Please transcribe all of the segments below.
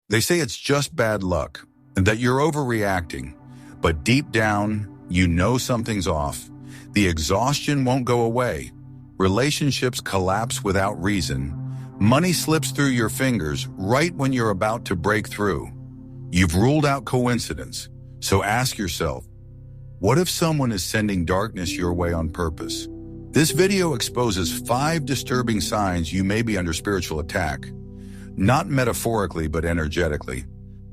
They say it's just bad luck and that you're overreacting, but deep down, you know something's off. The exhaustion won't go away. Relationships collapse without reason. Money slips through your fingers right when you're about to break through. You've ruled out coincidence, so ask yourself, what if someone is sending darkness your way on purpose? This video exposes 5 disturbing signs you may be under spiritual attack. Not metaphorically, but energetically.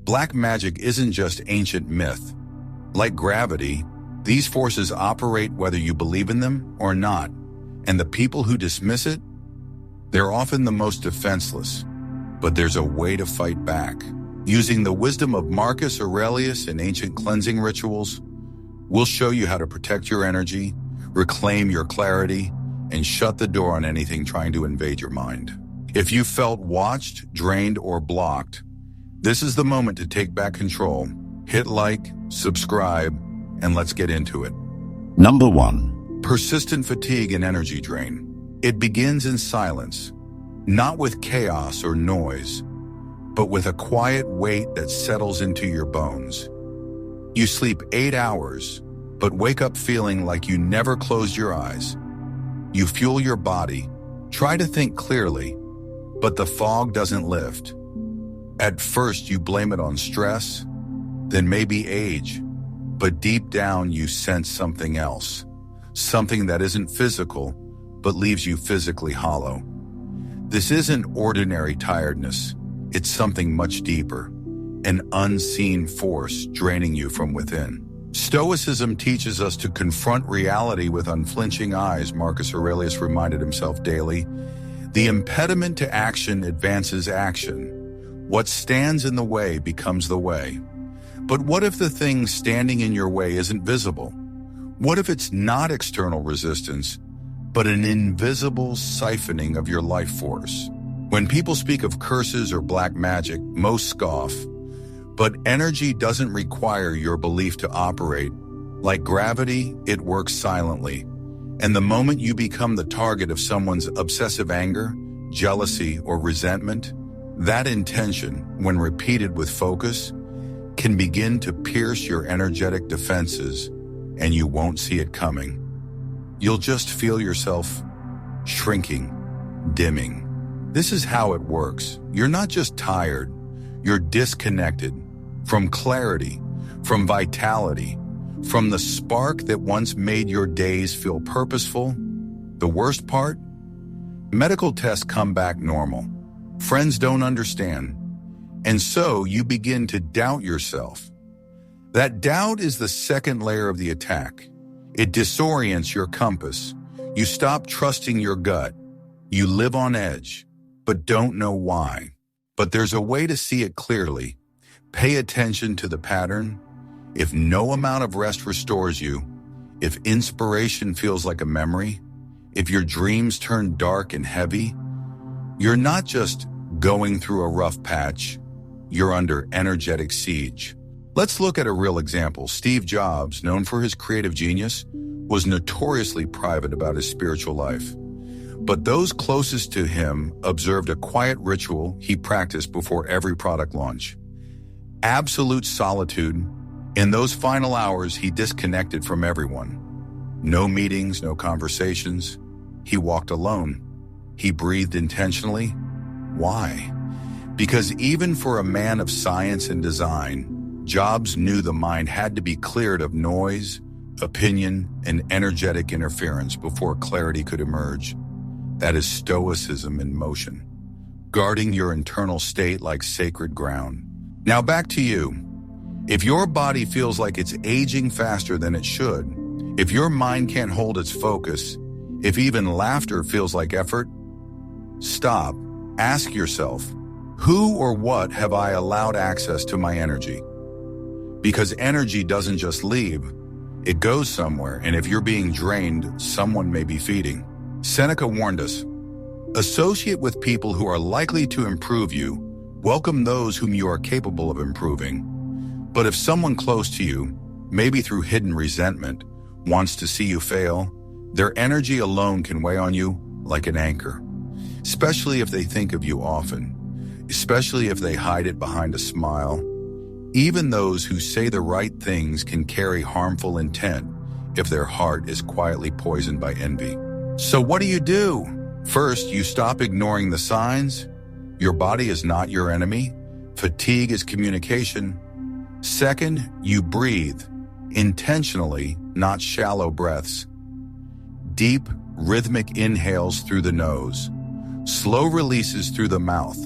Black magic isn't just ancient myth. Like gravity, these forces operate whether you believe in them or not. And the people who dismiss it, they're often the most defenseless. But there's a way to fight back. Using the wisdom of Marcus Aurelius and ancient cleansing rituals, we'll show you how to protect your energy, reclaim your clarity, and shut the door on anything trying to invade your mind. If you felt watched, drained, or blocked, this is the moment to take back control. Hit like, subscribe, and let's get into it. Number 1. Persistent fatigue and energy drain. It begins in silence, not with chaos or noise, but with a quiet weight that settles into your bones. You sleep 8 hours, but wake up feeling like you never closed your eyes. You fuel your body, try to think clearly, but the fog doesn't lift. At first, you blame it on stress, then maybe age, but deep down you sense something else, something that isn't physical, but leaves you physically hollow. This isn't ordinary tiredness, it's something much deeper, an unseen force draining you from within. Stoicism teaches us to confront reality with unflinching eyes, Marcus Aurelius reminded himself daily. The impediment to action advances action. What stands in the way becomes the way. But what if the thing standing in your way isn't visible? What if it's not external resistance, but an invisible siphoning of your life force? When people speak of curses or black magic, most scoff. But energy doesn't require your belief to operate. Like gravity, it works silently. And the moment you become the target of someone's obsessive anger, jealousy, or resentment, that intention, when repeated with focus, can begin to pierce your energetic defenses, and you won't see it coming. You'll just feel yourself shrinking, dimming. This is how it works. You're not just tired, you're disconnected from clarity, from vitality, from the spark that once made your days feel purposeful. The worst part? Medical tests come back normal. Friends don't understand. And so you begin to doubt yourself. That doubt is the second layer of the attack. It disorients your compass. You stop trusting your gut. You live on edge, but don't know why. But there's a way to see it clearly. Pay attention to the pattern. If no amount of rest restores you, if inspiration feels like a memory, if your dreams turn dark and heavy, you're not just going through a rough patch, you're under energetic siege. Let's look at a real example. Steve Jobs, known for his creative genius, was notoriously private about his spiritual life. But those closest to him observed a quiet ritual he practiced before every product launch. Absolute solitude. In those final hours, he disconnected from everyone. No meetings, no conversations. He walked alone. He breathed intentionally. Why? Because even for a man of science and design, Jobs knew the mind had to be cleared of noise, opinion, and energetic interference before clarity could emerge. That is Stoicism in motion, guarding your internal state like sacred ground. Now back to you. If your body feels like it's aging faster than it should, if your mind can't hold its focus, if even laughter feels like effort, stop. Ask yourself, who or what have I allowed access to my energy? Because energy doesn't just leave, it goes somewhere, and if you're being drained, someone may be feeding. Seneca warned us, associate with people who are likely to improve you, welcome those whom you are capable of improving. But if someone close to you, maybe through hidden resentment, wants to see you fail, their energy alone can weigh on you like an anchor, especially if they think of you often. especially if they hide it behind a smile. Even those who say the right things can carry harmful intent if their heart is quietly poisoned by envy. So what do? First, you stop ignoring the signs. Your body is not your enemy. Fatigue is communication. Second, you breathe, intentionally, not shallow breaths. Deep, rhythmic inhales through the nose. Slow releases through the mouth.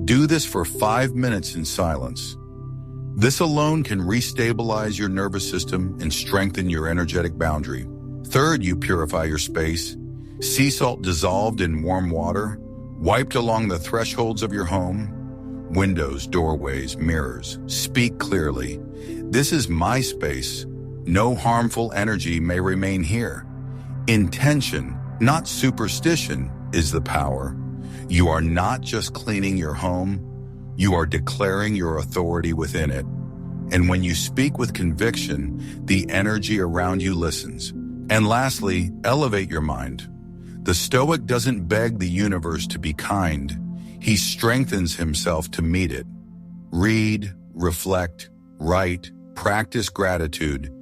Do this for 5 minutes in silence. This alone can restabilize your nervous system and strengthen your energetic boundary. Third, you purify your space. Sea salt dissolved in warm water, wiped along the thresholds of your home. Windows, doorways, mirrors. Speak clearly. This is my space. No harmful energy may remain here. Intention, not superstition, is the power. You are not just cleaning your home, you are declaring your authority within it. And when you speak with conviction, the energy around you listens. And lastly, elevate your mind. The Stoic doesn't beg the universe to be kind. He strengthens himself to meet it. Read, reflect, write, practice gratitude,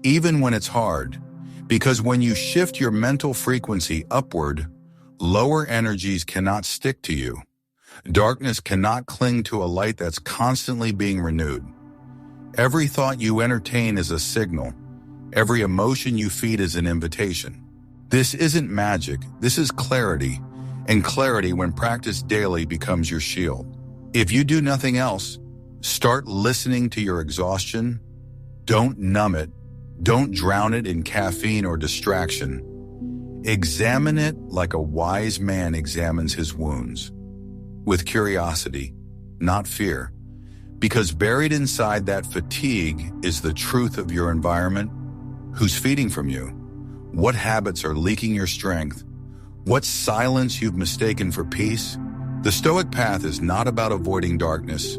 even when it's hard. Because when you shift your mental frequency upward, lower energies cannot stick to you. Darkness cannot cling to a light that's constantly being renewed. Every thought you entertain is a signal. Every emotion you feed is an invitation. This isn't magic, this is clarity. And clarity, when practiced daily, becomes your shield. If you do nothing else, start listening to your exhaustion. Don't numb it. Don't drown it in caffeine or distraction. Examine it like a wise man examines his wounds. With curiosity, not fear. Because buried inside that fatigue is the truth of your environment. Who's feeding from you? What habits are leaking your strength? What silence you've mistaken for peace? The Stoic path is not about avoiding darkness.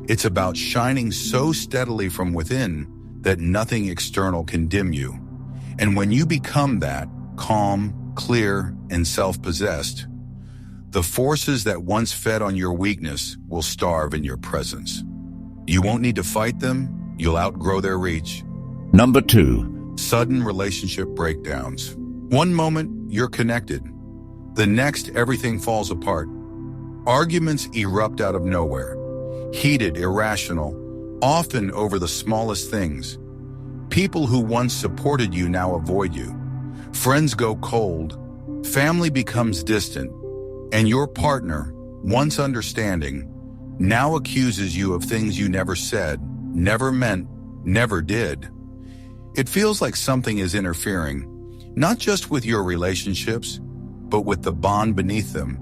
It's about shining so steadily from within that nothing external can dim you. And when you become that, calm, clear, and self-possessed, the forces that once fed on your weakness will starve in your presence. You won't need to fight them, you'll outgrow their reach. Number 2. Sudden relationship breakdowns. One moment, you're connected. The next, everything falls apart. Arguments erupt out of nowhere. Heated, irrational, often over the smallest things. People who once supported you now avoid you. Friends go cold. Family becomes distant. And your partner, once understanding, now accuses you of things you never said, never meant, never did. It feels like something is interfering, not just with your relationships, but with the bond beneath them.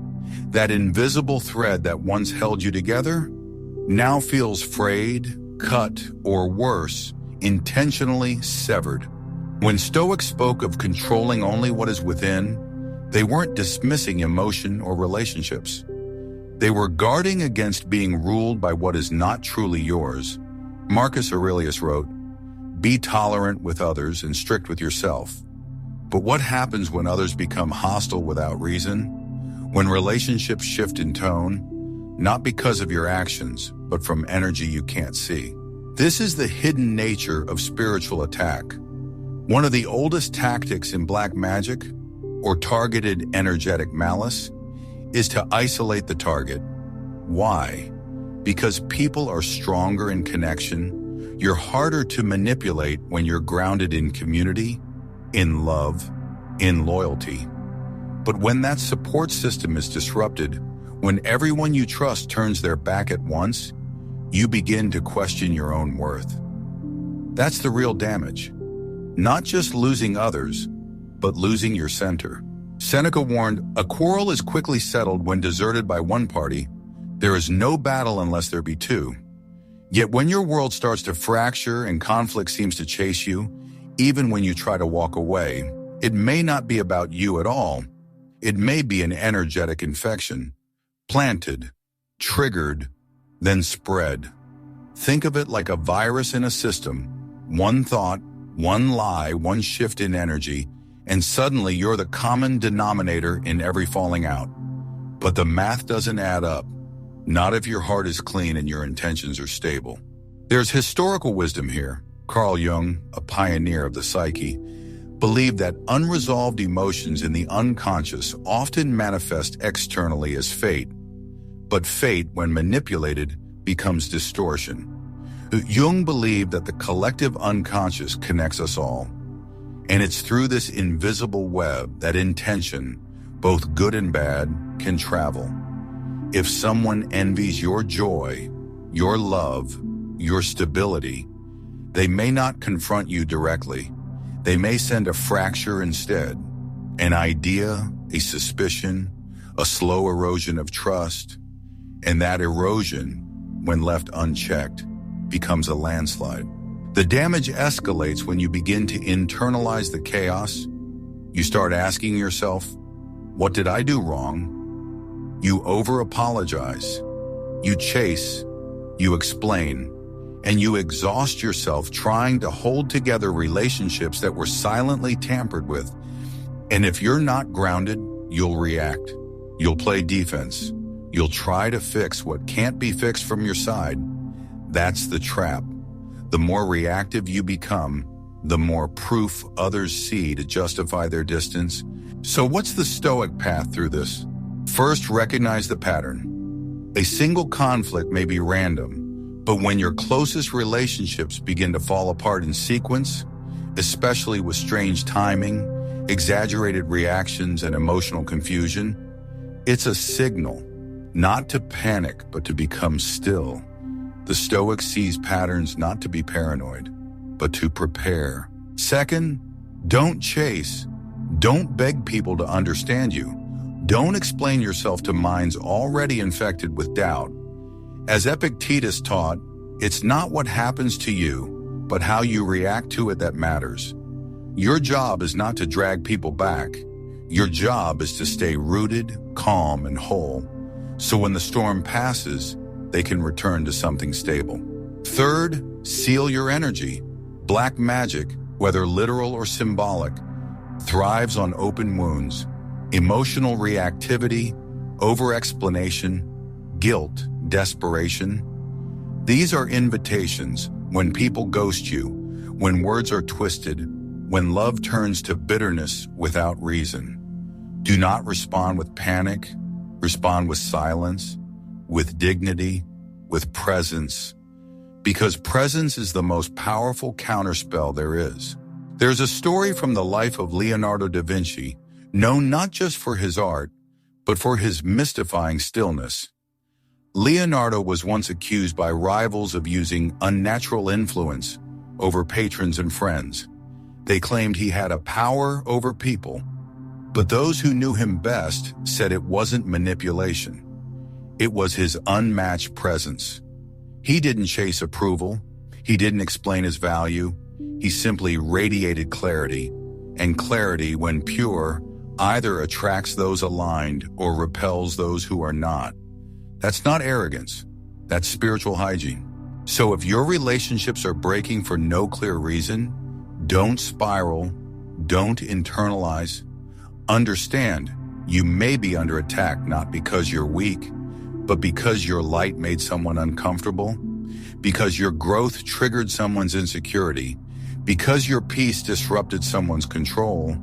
That invisible thread that once held you together now feels frayed, cut, or worse, intentionally severed. When Stoics spoke of controlling only what is within, they weren't dismissing emotion or relationships. They were guarding against being ruled by what is not truly yours. Marcus Aurelius wrote, "Be tolerant with others and strict with yourself." But what happens when others become hostile without reason? When relationships shift in tone, not because of your actions, but from energy you can't see. This is the hidden nature of spiritual attack. One of the oldest tactics in black magic, or targeted energetic malice, is to isolate the target. Why? Because people are stronger in connection. You're harder to manipulate when you're grounded in community, in love, in loyalty. But when that support system is disrupted, when everyone you trust turns their back at once, you begin to question your own worth. That's the real damage. Not just losing others, but losing your center. Seneca warned, "A quarrel is quickly settled when deserted by one party. There is no battle unless there be two." Yet when your world starts to fracture and conflict seems to chase you, even when you try to walk away, it may not be about you at all. It may be an energetic infection, planted, triggered, then spread. Think of it like a virus in a system. One thought, one lie, one shift in energy, and suddenly you're the common denominator in every falling out. But the math doesn't add up. not if your heart is clean and your intentions are stable. There's historical wisdom here. Carl Jung, a pioneer of the psyche, believed that unresolved emotions in the unconscious often manifest externally as fate, but fate, when manipulated, becomes distortion. Jung believed that the collective unconscious connects us all, and it's through this invisible web that intention, both good and bad, can travel. If someone envies your joy, your love, your stability, they may not confront you directly. They may send a fracture instead, an idea, a suspicion, a slow erosion of trust, and that erosion, when left unchecked, becomes a landslide. The damage escalates when you begin to internalize the chaos. You start asking yourself, what did I do wrong? You over-apologize. You chase. You explain. And you exhaust yourself trying to hold together relationships that were silently tampered with. And if you're not grounded, you'll react. You'll play defense. You'll try to fix what can't be fixed from your side. That's the trap. The more reactive you become, the more proof others see to justify their distance. So what's the Stoic path through this? First, recognize the pattern. A single conflict may be random, but when your closest relationships begin to fall apart in sequence, especially with strange timing, exaggerated reactions, and emotional confusion, it's a signal, not to panic, but to become still. The Stoic sees patterns not to be paranoid, but to prepare. Second, don't chase. Don't beg people to understand you. Don't explain yourself to minds already infected with doubt. As Epictetus taught, it's not what happens to you, but how you react to it that matters. Your job is not to drag people back. Your job is to stay rooted, calm, and whole, so when the storm passes, they can return to something stable. Third, seal your energy. Black magic, whether literal or symbolic, thrives on open wounds, emotional reactivity, over-explanation, guilt, desperation. These are invitations when people ghost you, when words are twisted, when love turns to bitterness without reason. Do not respond with panic. Respond with silence, with dignity, with presence, because presence is the most powerful counterspell there is. There's a story from the life of Leonardo da Vinci, known not just for his art, but for his mystifying stillness. Leonardo was once accused by rivals of using unnatural influence over patrons and friends. They claimed he had a power over people, but those who knew him best said it wasn't manipulation. It was his unmatched presence. He didn't chase approval. He didn't explain his value. He simply radiated clarity. And clarity, when pure, either attracts those aligned or repels those who are not. That's not arrogance. That's spiritual hygiene. So if your relationships are breaking for no clear reason, don't spiral. Don't internalize. Understand, you may be under attack not because you're weak, but because your light made someone uncomfortable, because your growth triggered someone's insecurity, because your peace disrupted someone's control.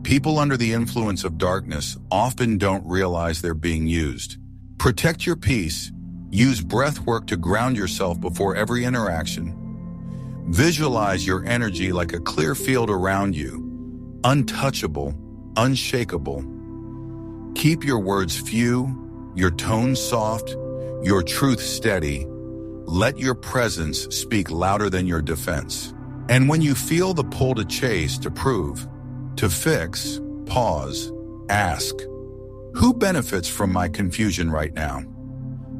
People under the influence of darkness often don't realize they're being used. Protect your peace. Use breath work to ground yourself before every interaction. Visualize your energy like a clear field around you, untouchable, unshakable. Keep your words few, your tone soft, your truth steady. Let your presence speak louder than your defense. And when you feel the pull to chase, to prove, to fix, pause, ask, who benefits from my confusion right now?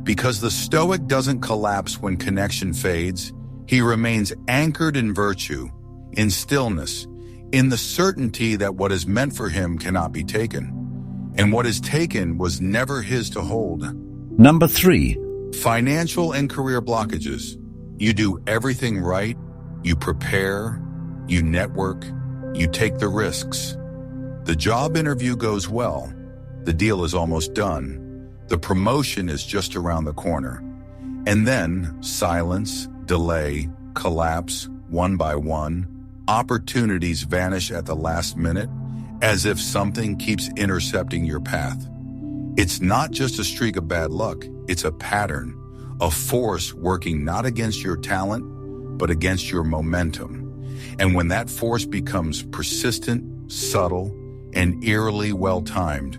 Because the Stoic doesn't collapse when connection fades. He remains anchored in virtue, in stillness, in the certainty that what is meant for him cannot be taken. And what is taken was never his to hold. Number 3. Financial and career blockages. You do everything right. You prepare. You network. You take the risks. The job interview goes well. The deal is almost done. The promotion is just around the corner. And then silence, delay, collapse, one by one. Opportunities vanish at the last minute, as if something keeps intercepting your path. It's not just a streak of bad luck, it's a pattern, a force working not against your talent, but against your momentum. And when that force becomes persistent, subtle, and eerily well-timed,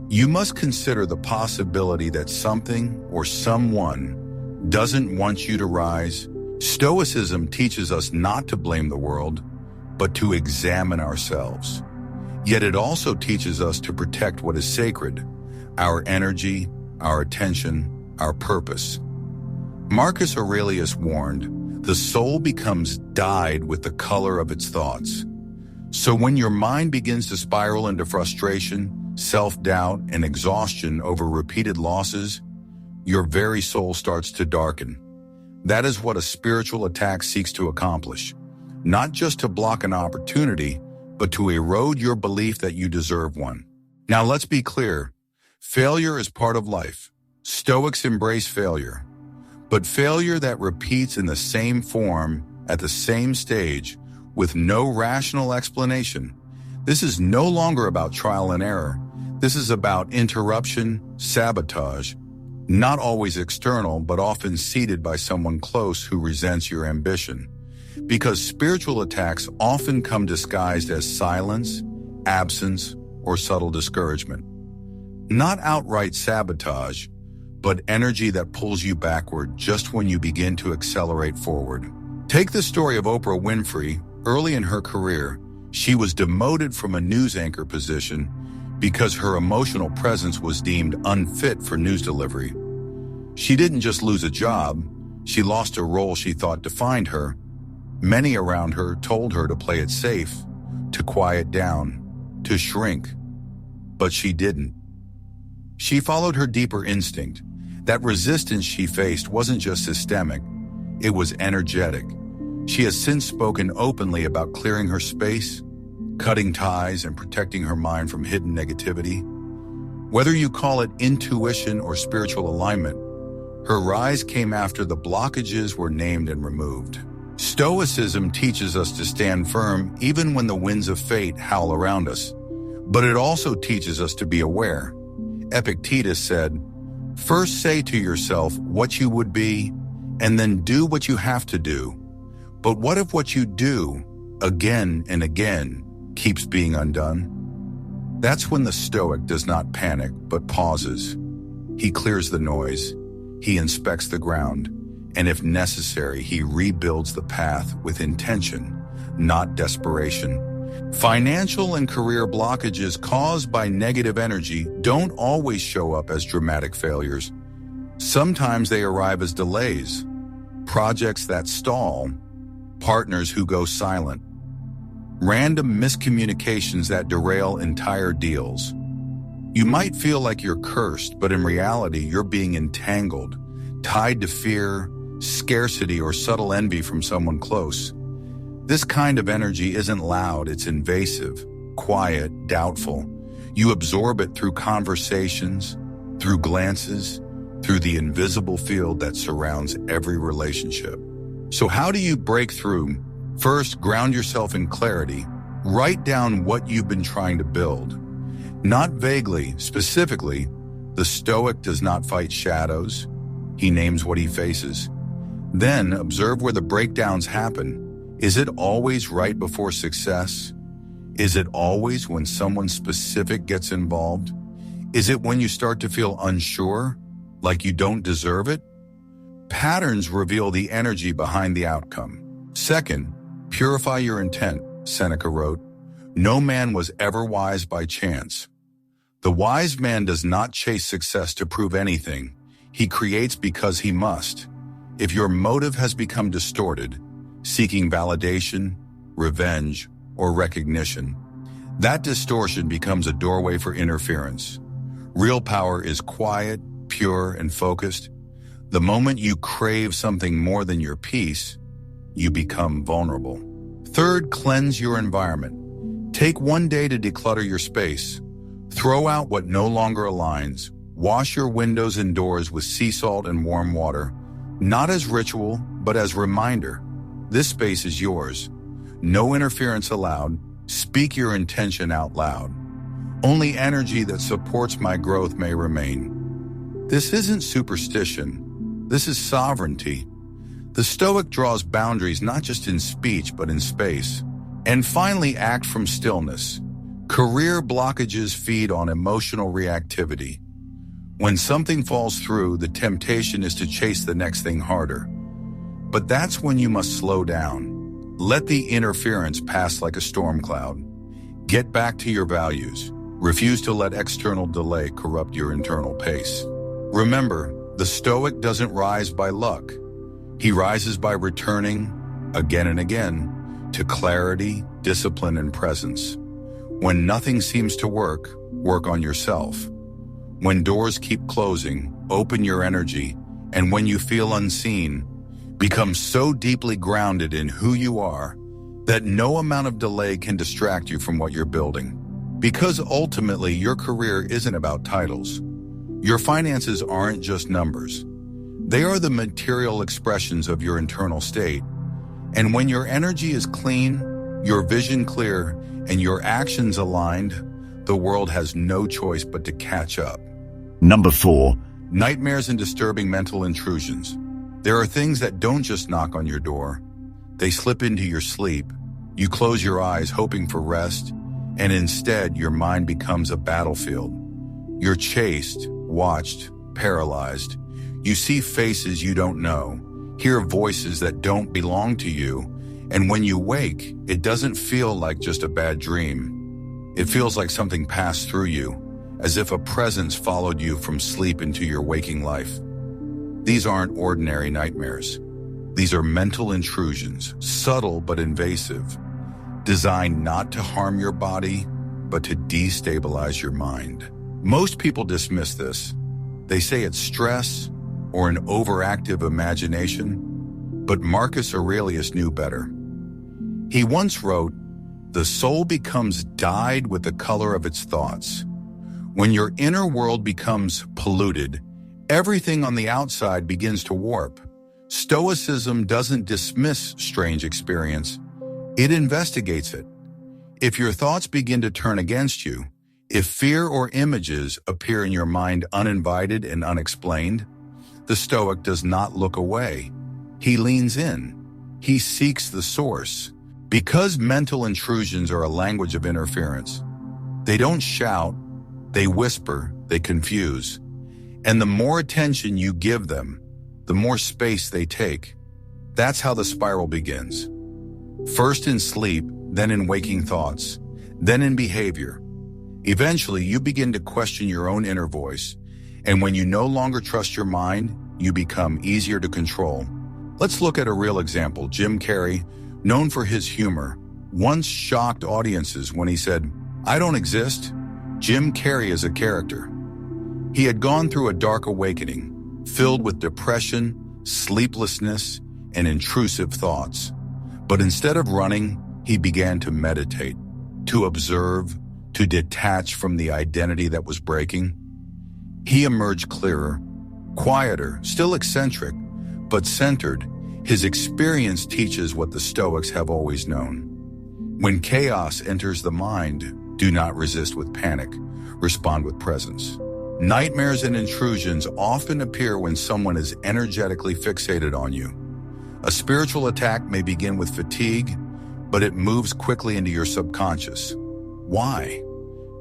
you must consider the possibility that something or someone doesn't want you to rise. Stoicism teaches us not to blame the world, but to examine ourselves. Yet it also teaches us to protect what is sacred, our energy, our attention, our purpose. Marcus Aurelius warned, the soul becomes dyed with the color of its thoughts. So when your mind begins to spiral into frustration, self-doubt, and exhaustion over repeated losses, your very soul starts to darken. That is what a spiritual attack seeks to accomplish. Not just to block an opportunity, but to erode your belief that you deserve one. Now let's be clear. Failure is part of life. Stoics embrace failure. But failure that repeats in the same form, at the same stage, with no rational explanation. This is no longer about trial and error. This is about interruption, sabotage, not always external, but often seeded by someone close who resents your ambition. Because spiritual attacks often come disguised as silence, absence, or subtle discouragement. Not outright sabotage, but energy that pulls you backward just when you begin to accelerate forward. Take the story of Oprah Winfrey. Early in her career, she was demoted from a news anchor position because her emotional presence was deemed unfit for news delivery. She didn't just lose a job, she lost a role she thought defined her. Many around her told her to play it safe, to quiet down, to shrink. But she didn't. She followed her deeper instinct. That resistance she faced wasn't just systemic, it was energetic. She has since spoken openly about clearing her space, cutting ties, and protecting her mind from hidden negativity. Whether you call it intuition or spiritual alignment, her rise came after the blockages were named and removed. Stoicism teaches us to stand firm even when the winds of fate howl around us, but it also teaches us to be aware. Epictetus said, "First say to yourself what you would be, and then do what you have to do. But what if what you do, again and again, keeps being undone?" That's when the Stoic does not panic, but pauses. He clears the noise, he inspects the ground, and if necessary, he rebuilds the path with intention, not desperation. Financial and career blockages caused by negative energy don't always show up as dramatic failures. Sometimes they arrive as delays, projects that stall, partners who go silent, random miscommunications that derail entire deals. You might feel like you're cursed, but in reality, you're being entangled, tied to fear, scarcity, or subtle envy from someone close. This kind of energy isn't loud, it's invasive, quiet, doubtful. You absorb it through conversations, through glances, through the invisible field that surrounds every relationship. So how do you break through? First, ground yourself in clarity. Write down what you've been trying to build. Not vaguely, specifically. The Stoic does not fight shadows. He names what he faces. Then observe where the breakdowns happen. Is it always right before success? Is it always when someone specific gets involved? Is it when you start to feel unsure, like you don't deserve it? Patterns reveal the energy behind the outcome. Second, purify your intent, Seneca wrote. No man was ever wise by chance. The wise man does not chase success to prove anything. He creates because he must. If your motive has become distorted, seeking validation, revenge, or recognition, that distortion becomes a doorway for interference. Real power is quiet, pure, and focused. The moment you crave something more than your peace, you become vulnerable. Third, cleanse your environment. Take one day to declutter your space. Throw out what no longer aligns. Wash your windows and doors with sea salt and warm water, not as ritual, but as reminder. This space is yours. No interference allowed. Speak your intention out loud. Only energy that supports my growth may remain. This isn't superstition. This is sovereignty. The Stoic draws boundaries not just in speech, but in space. And finally, act from stillness. Career blockages feed on emotional reactivity. When something falls through, the temptation is to chase the next thing harder. But that's when you must slow down. Let the interference pass like a storm cloud. Get back to your values. Refuse to let external delay corrupt your internal pace. Remember, the Stoic doesn't rise by luck. He rises by returning, again and again, to clarity, discipline, and presence. When nothing seems to work, work on yourself. When doors keep closing, open your energy, and when you feel unseen, become so deeply grounded in who you are that no amount of delay can distract you from what you're building. Because ultimately, your career isn't about titles. Your finances aren't just numbers. They are the material expressions of your internal state. And when your energy is clean, your vision clear, and your actions aligned, the world has no choice but to catch up. Number 4. Nightmares and disturbing mental intrusions. There are things that don't just knock on your door. They slip into your sleep. You close your eyes hoping for rest, and instead your mind becomes a battlefield. You're chased, watched, paralyzed. You see faces you don't know, hear voices that don't belong to you, and when you wake, it doesn't feel like just a bad dream. It feels like something passed through you, as if a presence followed you from sleep into your waking life. These aren't ordinary nightmares. These are mental intrusions, subtle but invasive, designed not to harm your body, but to destabilize your mind. Most people dismiss this. They say it's stress or an overactive imagination, but Marcus Aurelius knew better. He once wrote, "The soul becomes dyed with the color of its thoughts." When your inner world becomes polluted, everything on the outside begins to warp. Stoicism doesn't dismiss strange experience, it investigates it. If your thoughts begin to turn against you, if fear or images appear in your mind uninvited and unexplained, the Stoic does not look away. He leans in. He seeks the source. Because mental intrusions are a language of interference, they don't shout, they whisper, they confuse. And the more attention you give them, the more space they take. That's how the spiral begins. First in sleep, then in waking thoughts, then in behavior. Eventually, you begin to question your own inner voice, and when you no longer trust your mind, you become easier to control. Let's look at a real example. Jim Carrey, known for his humor, once shocked audiences when he said, "I don't exist. Jim Carrey is a character." He had gone through a dark awakening, filled with depression, sleeplessness, and intrusive thoughts. But instead of running, he began to meditate, to observe, to detach from the identity that was breaking. He emerged clearer, quieter, still eccentric, but centered. His experience teaches what the Stoics have always known. When chaos enters the mind, do not resist with panic, respond with presence. Nightmares and intrusions often appear when someone is energetically fixated on you. A spiritual attack may begin with fatigue, but it moves quickly into your subconscious. Why?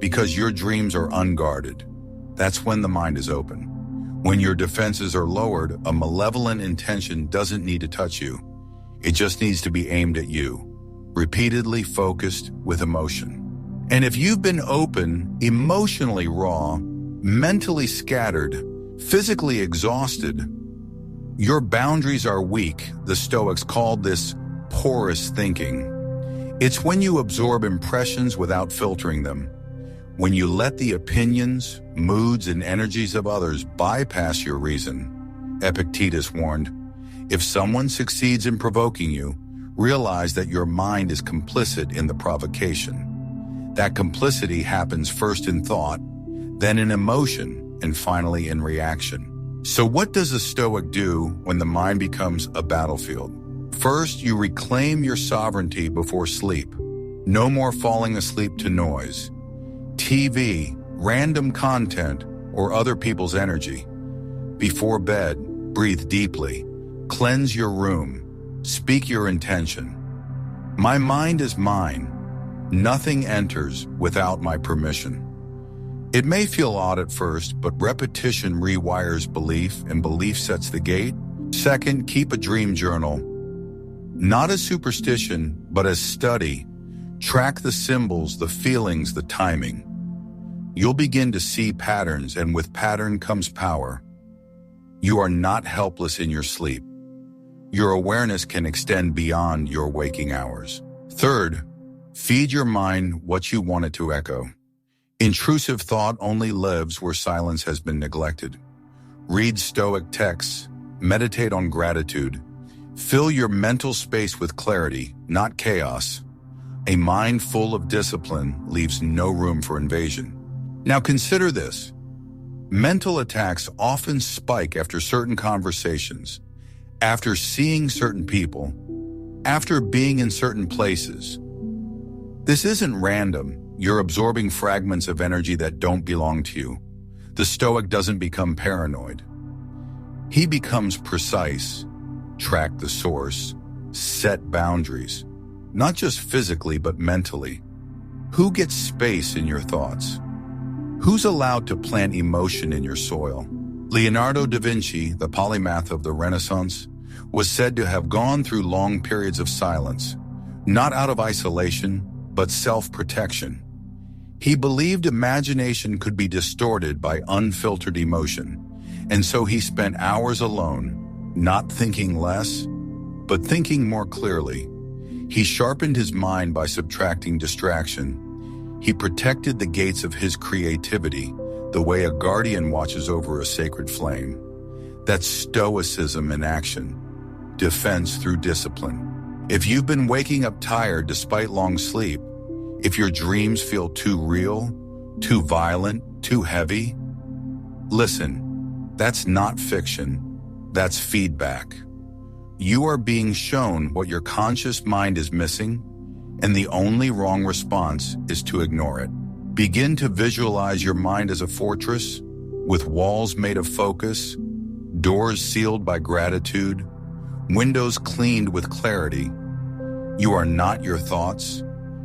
Because your dreams are unguarded. That's when the mind is open. When your defenses are lowered, a malevolent intention doesn't need to touch you. It just needs to be aimed at you, repeatedly focused with emotion. And if you've been open, emotionally raw, mentally scattered, physically exhausted, your boundaries are weak. The Stoics called this porous thinking. It's when you absorb impressions without filtering them, when you let the opinions, moods, and energies of others bypass your reason. Epictetus warned, if someone succeeds in provoking you, realize that your mind is complicit in the provocation. That complicity happens first in thought, then in emotion, and finally in reaction. So what does a Stoic do when the mind becomes a battlefield? First, you reclaim your sovereignty before sleep. No more falling asleep to noise, TV, random content, or other people's energy. Before bed, breathe deeply. Cleanse your room. Speak your intention. My mind is mine. Nothing enters without my permission. It may feel odd at first, but repetition rewires belief, and belief sets the gate. Second, keep a dream journal. Not as superstition, but as study. Track the symbols, the feelings, the timing. You'll begin to see patterns, and with pattern comes power. You are not helpless in your sleep. Your awareness can extend beyond your waking hours. Third, feed your mind what you want it to echo. Intrusive thought only lives where silence has been neglected. Read Stoic texts, meditate on gratitude. Fill your mental space with clarity, not chaos. A mind full of discipline leaves no room for invasion. Now consider this. Mental attacks often spike after certain conversations, after seeing certain people, after being in certain places. This isn't random. You're absorbing fragments of energy that don't belong to you. The Stoic doesn't become paranoid. He becomes precise. Track the source. Set boundaries. Not just physically, but mentally. Who gets space in your thoughts? Who's allowed to plant emotion in your soil? Leonardo da Vinci, the polymath of the Renaissance, was said to have gone through long periods of silence, not out of isolation, but self-protection. He believed imagination could be distorted by unfiltered emotion, and so he spent hours alone, not thinking less, but thinking more clearly. He sharpened his mind by subtracting distraction. He protected the gates of his creativity the way a guardian watches over a sacred flame. That's Stoicism in action. Defense through discipline. If you've been waking up tired despite long sleep, if your dreams feel too real, too violent, too heavy, listen, that's not fiction. That's feedback. You are being shown what your conscious mind is missing, and the only wrong response is to ignore it. Begin to visualize your mind as a fortress, with walls made of focus, doors sealed by gratitude, windows cleaned with clarity. You are not your thoughts.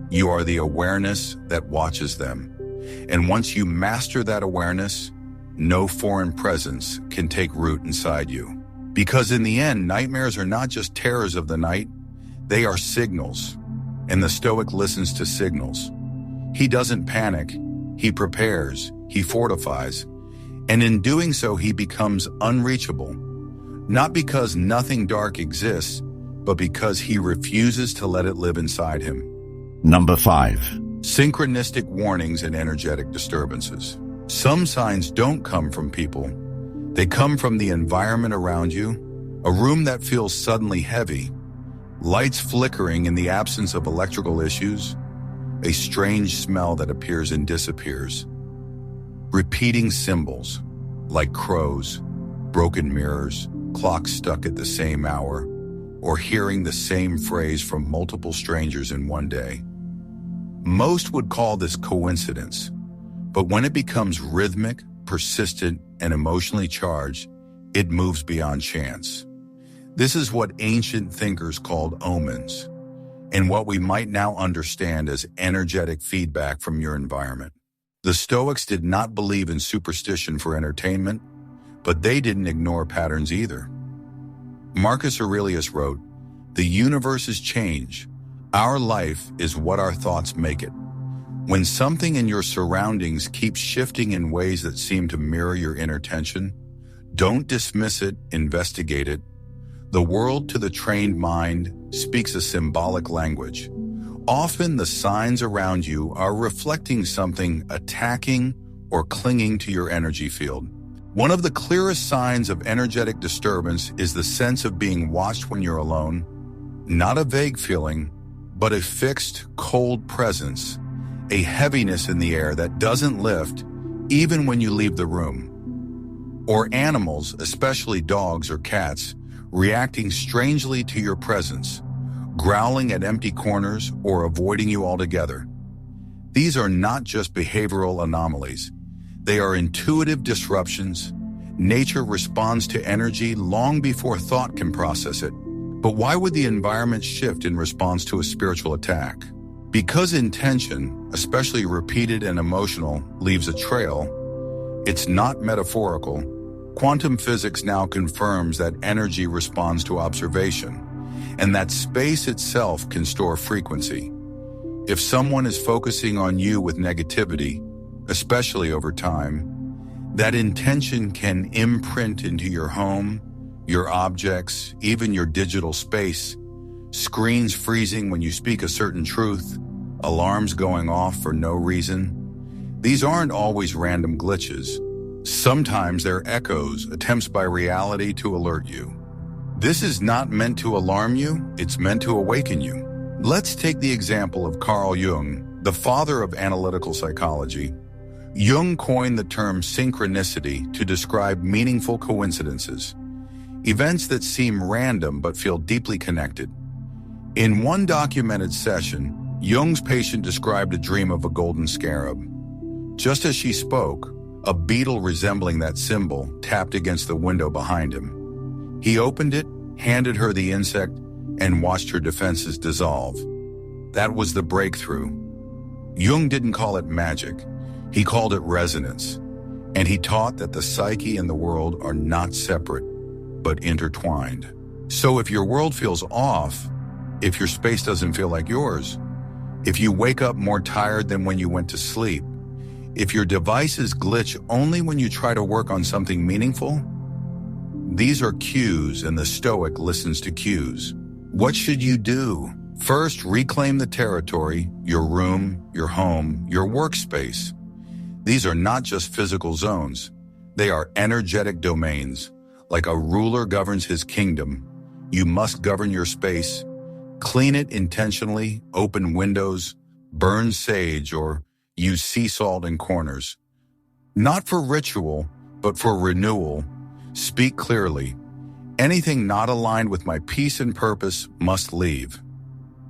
You are the awareness that watches them. And once you master that awareness, no foreign presence can take root inside you. Because in the end, nightmares are not just terrors of the night, they are signals. And the Stoic listens to signals. He doesn't panic, he prepares, he fortifies, and in doing so he becomes unreachable. Not because nothing dark exists, but because he refuses to let it live inside him. Number 5. Synchronistic warnings and energetic disturbances. Some signs don't come from people. They come from the environment around you, a room that feels suddenly heavy, lights flickering in the absence of electrical issues, a strange smell that appears and disappears, repeating symbols like crows, broken mirrors, clocks stuck at the same hour, or hearing the same phrase from multiple strangers in one day. Most would call this coincidence, but when it becomes rhythmic, persistent, and emotionally charged, it moves beyond chance. This is what ancient thinkers called omens, and what we might now understand as energetic feedback from your environment. The Stoics did not believe in superstition for entertainment, but they didn't ignore patterns either. Marcus Aurelius wrote, "The universe is change. Our life is what our thoughts make it." When something in your surroundings keeps shifting in ways that seem to mirror your inner tension, don't dismiss it, investigate it. The world to the trained mind speaks a symbolic language. Often the signs around you are reflecting something attacking or clinging to your energy field. One of the clearest signs of energetic disturbance is the sense of being watched when you're alone. Not a vague feeling, but a fixed, cold presence, a heaviness in the air that doesn't lift even when you leave the room. Or animals, especially dogs or cats, reacting strangely to your presence, growling at empty corners or avoiding you altogether. These are not just behavioral anomalies. They are intuitive disruptions. Nature responds to energy long before thought can process it. But why would the environment shift in response to a spiritual attack? Because intention, especially repeated and emotional, leaves a trail. It's not metaphorical. Quantum physics now confirms that energy responds to observation, and that space itself can store frequency. If someone is focusing on you with negativity, especially over time, that intention can imprint into your home, your objects, even your digital space. Screens freezing when you speak a certain truth, alarms going off for no reason. These aren't always random glitches. Sometimes they're echoes, attempts by reality to alert you. This is not meant to alarm you, it's meant to awaken you. Let's take the example of Carl Jung, the father of analytical psychology. Jung coined the term synchronicity to describe meaningful coincidences, events that seem random but feel deeply connected. In one documented session, Jung's patient described a dream of a golden scarab. Just as she spoke, a beetle resembling that symbol tapped against the window behind him. He opened it, handed her the insect, and watched her defenses dissolve. That was the breakthrough. Jung didn't call it magic. He called it resonance. And he taught that the psyche and the world are not separate, but intertwined. So if your world feels off, if your space doesn't feel like yours, if you wake up more tired than when you went to sleep, if your devices glitch only when you try to work on something meaningful, these are cues, and the Stoic listens to cues. What should you do? First, reclaim the territory, your room, your home, your workspace. These are not just physical zones. They are energetic domains. Like a ruler governs his kingdom, you must govern your space. Clean it intentionally, open windows, burn sage, or use sea salt in corners. Not for ritual, but for renewal. Speak clearly. Anything not aligned with my peace and purpose must leave.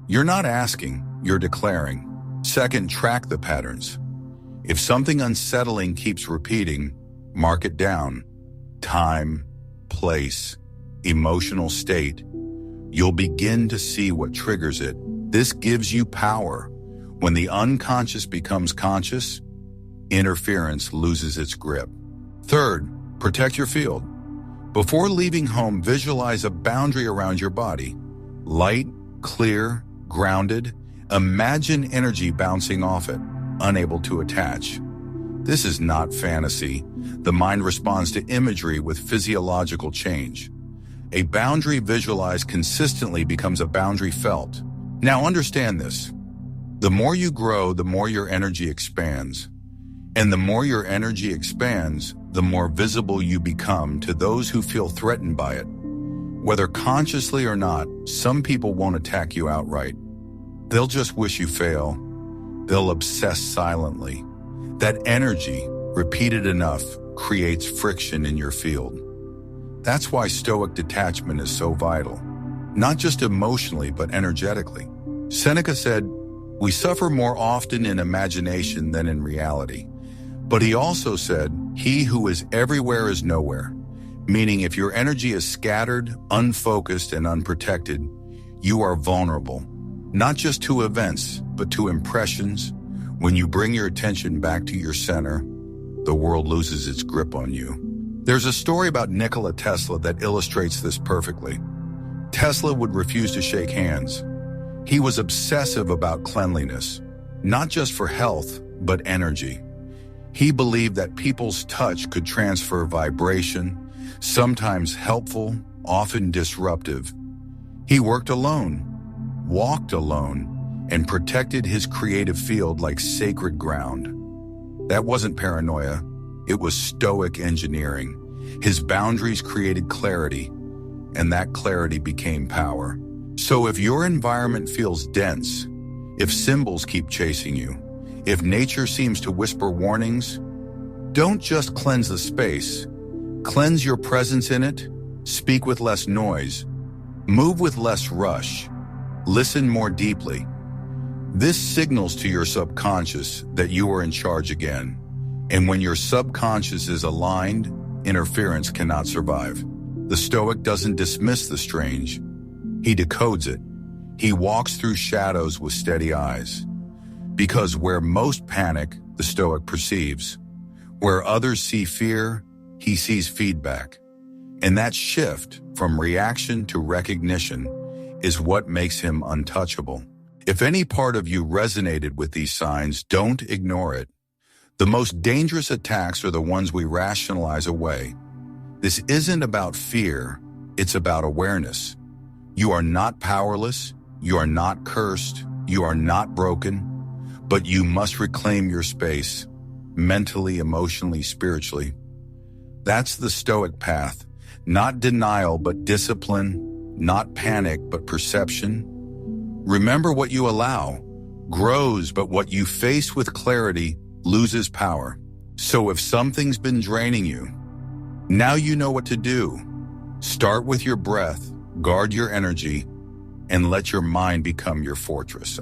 You're not asking, you're declaring. Second, track the patterns. If something unsettling keeps repeating, mark it down. Time, place, emotional state. You'll begin to see what triggers it. This gives you power. When the unconscious becomes conscious, interference loses its grip. Third, protect your field. Before leaving home, visualize a boundary around your body. Light, clear, grounded. Imagine energy bouncing off it, unable to attach. This is not fantasy. The mind responds to imagery with physiological change. A boundary visualized consistently becomes a boundary felt. Now understand this. The more you grow, the more your energy expands. And the more your energy expands, the more visible you become to those who feel threatened by it. Whether consciously or not, some people won't attack you outright. They'll just wish you fail. They'll obsess silently. That energy, repeated enough, creates friction in your field. That's why Stoic detachment is so vital. Not just emotionally, but energetically. Seneca said, "We suffer more often in imagination than in reality." But he also said, "He who is everywhere is nowhere." Meaning if your energy is scattered, unfocused, and unprotected, you are vulnerable. Not just to events, but to impressions. When you bring your attention back to your center, the world loses its grip on you. There's a story about Nikola Tesla that illustrates this perfectly. Tesla would refuse to shake hands. He was obsessive about cleanliness, not just for health, but energy. He believed that people's touch could transfer vibration, sometimes helpful, often disruptive. He worked alone, walked alone, and protected his creative field like sacred ground. That wasn't paranoia, it was Stoic engineering. His boundaries created clarity, and that clarity became power. So if your environment feels dense, if symbols keep chasing you, if nature seems to whisper warnings, don't just cleanse the space, Cleanse your presence in it, speak with less noise, move with less rush, listen more deeply. This signals to your subconscious that you are in charge again. And when your subconscious is aligned, interference cannot survive. The Stoic doesn't dismiss the strange. He decodes it. He walks through shadows with steady eyes. Because where most panic, the Stoic perceives. Where others see fear, he sees feedback. And that shift from reaction to recognition is what makes him untouchable. If any part of you resonated with these signs, don't ignore it. The most dangerous attacks are the ones we rationalize away. This isn't about fear, it's about awareness. You are not powerless, you are not cursed, you are not broken, but you must reclaim your space, mentally, emotionally, spiritually. That's the Stoic path. Not denial, but discipline. Not panic, but perception. Remember, what you allow grows, but what you face with clarity loses power. So if something's been draining you, now you know what to do. Start with your breath, guard your energy, and let your mind become your fortress.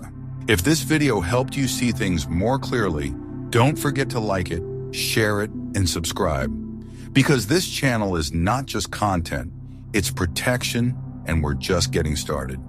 If this video helped you see things more clearly, don't forget to like it, share it, and subscribe. Because this channel is not just content, it's protection, and we're just getting started.